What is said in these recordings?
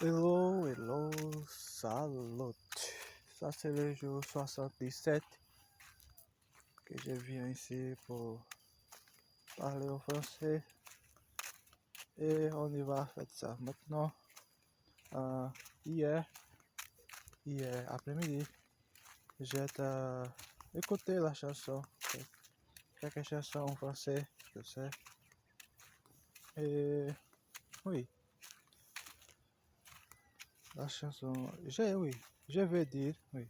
Hello, hello, salut. Ça c'est le jour 77 que je viens ici pour parler au français et on y va faire ça maintenant. Euh, hier, hier après-midi, j'ai écouté la chanson, quelques chansons en français, je sais. Et oui, la chanson, oui, je vais dire, oui,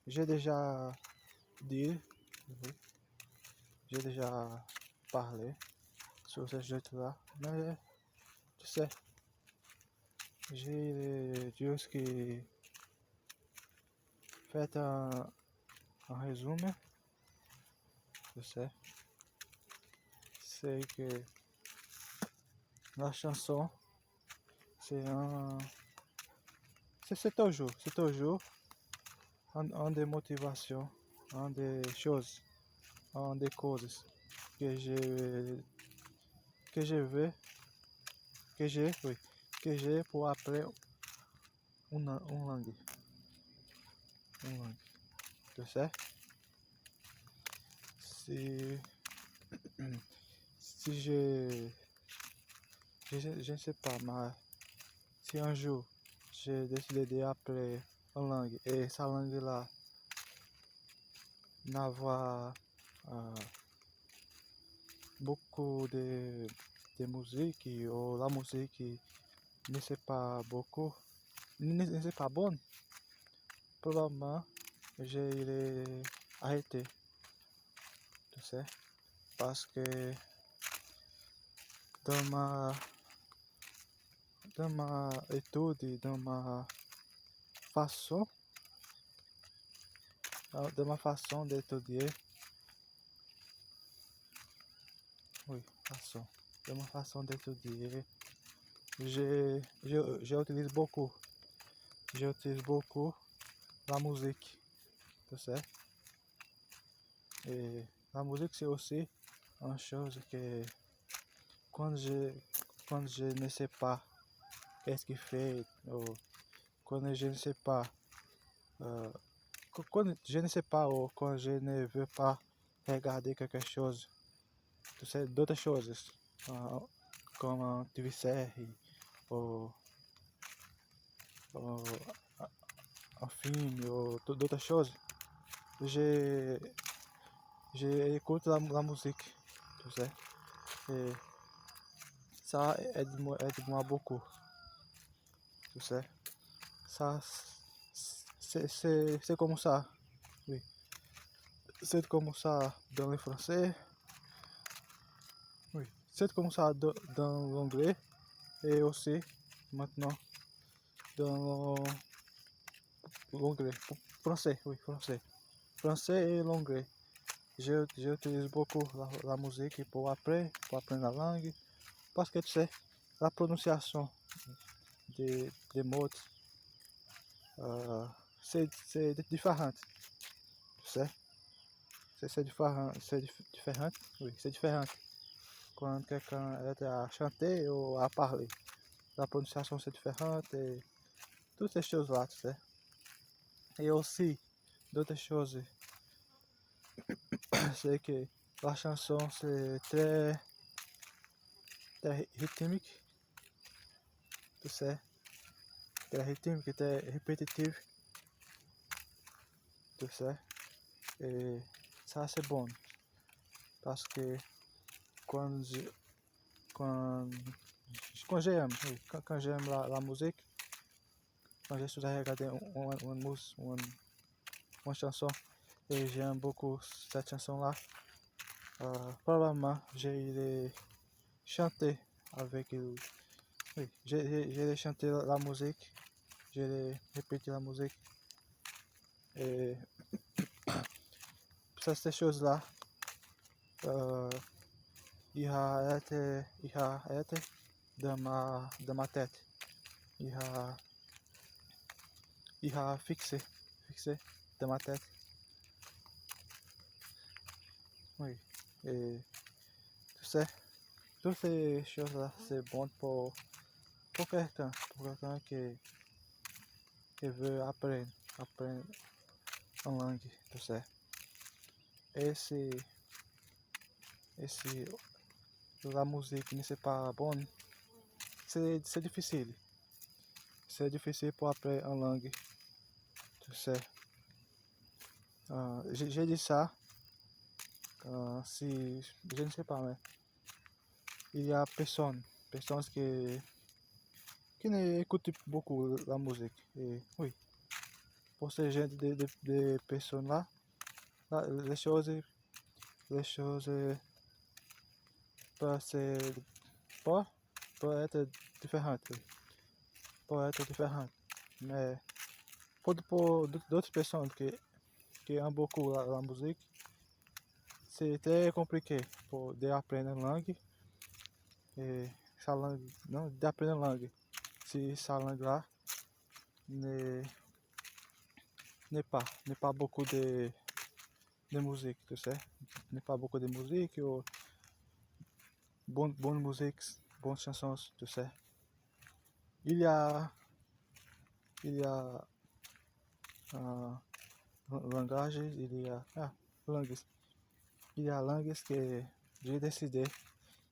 j'ai déjà dit, oui, j'ai déjà parlé sur ce jeu-là, mais tu sais, j'ai juste que fait un résumé, tu sais, c'est que la chanson, c'est un, c'est toujours un des motivations, un des choses, un des causes que que je veux, oui, que j'ai pour apprendre une langue, une langue, tu sais, si, si je ne sais pas, mais si un jour j'ai décidé d'apprendre une langue et cette langue-là n'avoir beaucoup de musique ou la musique ne c'est pas beaucoup, ne c'est pas bonne, probablement j'irai arrêter, tu sais, parce que dans ma, dans ma étude, façon, dans ma façon d'étudier, oui, façon, de ma façon d'étudier, j'utilise beaucoup, j'utilise beaucoup la musique, tu sais. Et la musique, c'est aussi une chose que quand je, quand je ne sais pas qu'est-ce qu'il fait, ou quand je ne sais pas, euh, quand je ne sais pas, ou quand je ne veux pas regarder quelque chose, tu sais, d'autres choses, euh, comme un TV série, ou, ou un film, ou d'autres choses, je, j'écoute la musique, tu sais. Et ça aide moi beaucoup, tu sais. Ça, c'est comme ça, oui. C'est comme ça dans le français, oui. C'est comme ça dans l'anglais et aussi maintenant dans l'anglais. Français, oui, français. Français et l'anglais. J'utilise beaucoup la musique pour apprendre la langue, parce que tu sais, la prononciation des mots, euh, c'est différent, tu sais. C'est différent, différent, oui, c'est différent quand quelqu'un est à chanter ou à parler. La prononciation c'est différente et toutes ces choses-là, tu sais. Et aussi, d'autres choses, c'est que la chanson c'est très rythmique, tu sais, très rythmique, très répétitive, tu sais. Et ça c'est bon, parce que quand je- quand, quand j'aime, oui, quand j'aime la musique, quand je suis à regarder une chanson et j'aime beaucoup cette chanson-là, probablement j'irai chanter avec lui. Oui, j'irai chanter la musique, j'irai répéter la musique et ces choses-là, euh, il a été dans ma tête, il il a fixé dans ma tête, oui. Et tu sais, toutes ces choses-là, c'est bon pour quelqu'un qui veut apprendre une langue, tu sais. Et si la musique n'est pas bonne, c'est difficile. C'est difficile pour apprendre une langue, tu sais. J'ai dit ça, si, je ne sais pas, mais il y a personnes qui n'écoutent beaucoup la musique. Et oui, pour ces gens de personnes-là, les choses peuvent, peuvent, peuvent être différentes. Oui, peuvent être différentes. Mais pour d'autres personnes qui aiment beaucoup la musique, c'est très compliqué pour d'apprendre une langue. Et sa langue, não, d'apprendre une langue. Si sa langue là n'est n'est pas beaucoup de musique, tu sais. N'est pas beaucoup de musique ou bonne musique, bonnes chansons, tu sais. Il y a, il y a langage, langues. Il y a langues que j'ai décidé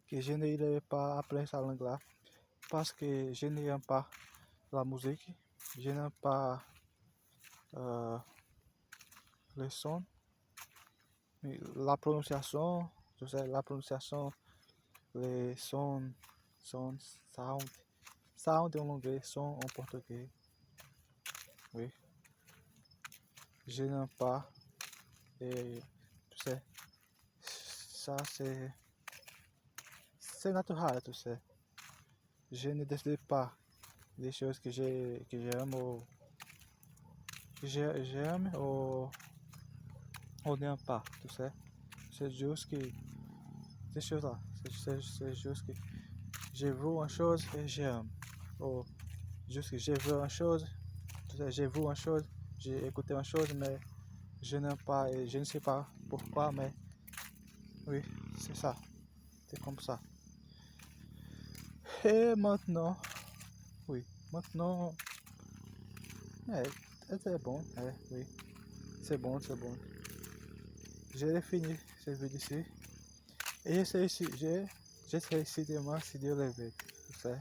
que je n'irai pas apprendre cette langue là parce que je n'aime pas la musique, je n'aime pas les sons, la prononciation, tu sais, la prononciation, les sons, sound, sound en anglais, son en portugais. Oui, je n'aime pas. Et tu sais, ça c'est naturel, tu sais. Je ne décide pas des choses que j'aime ou que j'aime ou n'aime pas, tu sais. C'est juste que ces choses-là, c'est juste que je veux une chose et j'aime. Ou juste que je veux une chose, tu sais, j'ai vu une chose, j'ai écouté une chose, mais je n'aime pas et je ne sais pas pourquoi, mais oui, c'est ça, c'est comme ça. Et maintenant, oui, maintenant, c'est bon, oui, c'est bon, c'est bon. J'ai fini cette vidéo ici et j'essaie ici demain si Dieu le veut, tu sais.